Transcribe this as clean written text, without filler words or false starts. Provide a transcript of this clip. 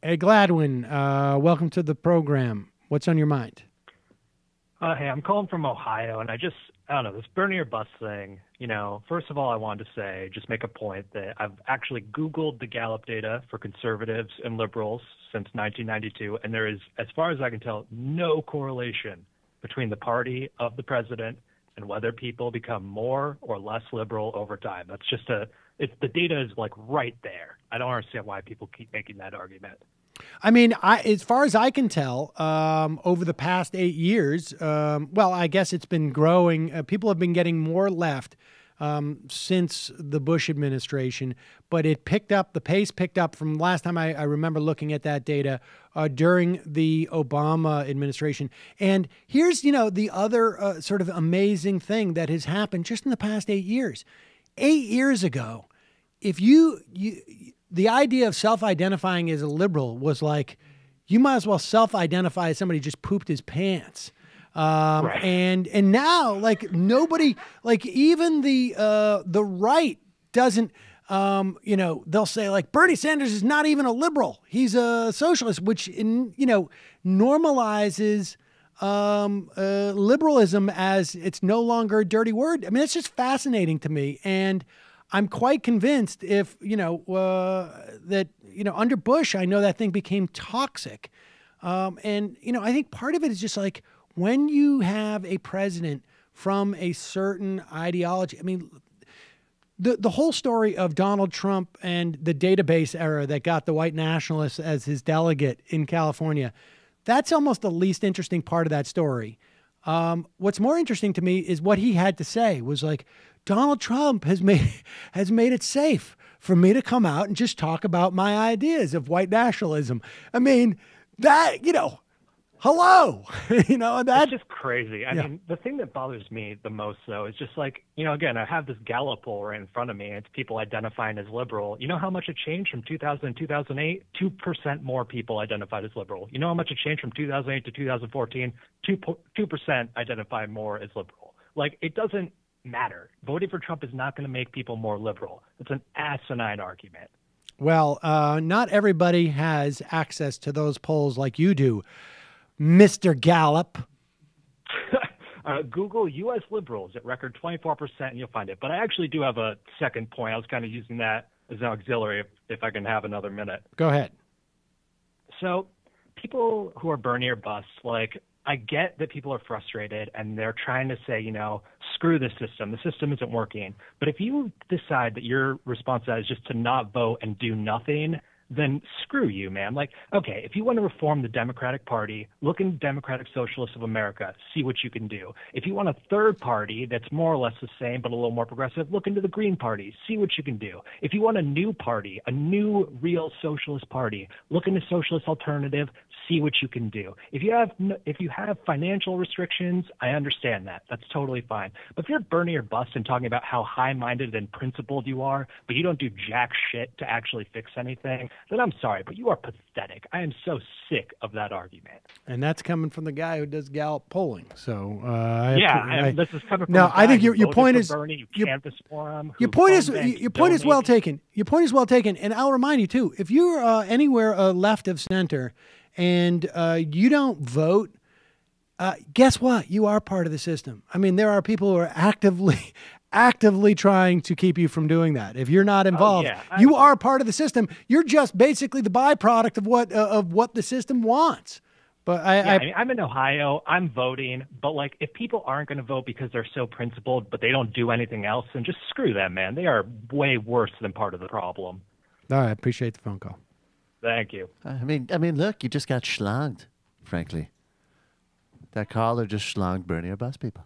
Hey, Gladwin, welcome to the program. What's on your mind? Hey, I'm calling from Ohio, and I don't know, this burn your bus thing. First of all, I wanted to say, just make a point that I've actually Googled the Gallup data for conservatives and liberals since 1992, and there is, as far as I can tell, no correlation between the party of the president and whether people become more or less liberal over time. The data is like right there. I don't understand why people keep making that argument. I mean, as far as I can tell, over the past 8 years, well, I guess it's been growing. People have been getting more left since the Bush administration, but the pace picked up from last time I remember looking at that data during the Obama administration. And here's, the other sort of amazing thing that has happened just in the past 8 years. 8 years ago, if the idea of self-identifying as a liberal was like, you might as well self-identify as somebody who just pooped his pants. Right. And now, like, nobody, like, even the right doesn't, they'll say like Bernie Sanders is not even a liberal, he's a socialist, which normalizes liberalism as it's no longer a dirty word. I mean, it's just fascinating to me. And I'm quite convinced that under Bush, I know that thing became toxic. I think part of it is just like when you have a president from a certain ideology. I mean, the whole story of Donald Trump and the database era that got the white nationalists as his delegate in California, that's almost the least interesting part of that story. What's more interesting to me is what he had to say was like, Donald Trump has made it safe for me to come out and just talk about my ideas of white nationalism. I mean, that, hello, It's just crazy. I Yeah. mean, the thing that bothers me the most, though, is just like, again, I have this Gallup poll right in front of me, and it's people identifying as liberal. You know how much it changed from 2000 to 2008? 2% more people identified as liberal. You know how much it changed from 2008 to 2014? 2% identified more as liberal. Like, it doesn't matter. Voting for Trump is not going to make people more liberal. It's an asinine argument. Well, not everybody has access to those polls like you do, Mr. Gallup. Google U.S. liberals at record 24%, and you'll find it. But I actually do have a second point. I was kind of using that as an auxiliary if I can have another minute. Go ahead. So people who are Bernie or bust, like, I get that people are frustrated and they're trying to say, screw the system. The system isn't working. But if you decide that your response to that is just to not vote and do nothing, then screw you, man. Like, okay, if you want to reform the Democratic Party, look in Democratic Socialists of America, see what you can do. If you want a third party that's more or less the same but a little more progressive, look into the Green Party, see what you can do. If you want a new party, a new real socialist party, look into Socialist Alternative, see what you can do. If you have financial restrictions, I understand that. That's totally fine. But if you're Bernie or bust and talking about how high-minded and principled you are, but you don't do jack shit to actually fix anything, then I'm sorry, but you are pathetic. I am so sick of that argument. And that's coming from the guy who does Gallup polling. So this is coming from no, the I guy think who your point voted is for Bernie, you canvass for him. your point is well taken. Your point is well taken, and I'll remind you too. If you're anywhere left of center, and you don't vote, guess what? You are part of the system. I mean, there are people who are actively trying to keep you from doing that. If you're not involved, you are part of the system. You're just basically the byproduct of what the system wants. But I'm in Ohio. I'm voting, but like, if people aren't going to vote because they're so principled, but they don't do anything else, then just screw them, man. They are way worse than part of the problem. All right, I appreciate the phone call. Thank you. I mean, look, you just got schlonged, frankly. That caller just schlonged Bernie or bust people.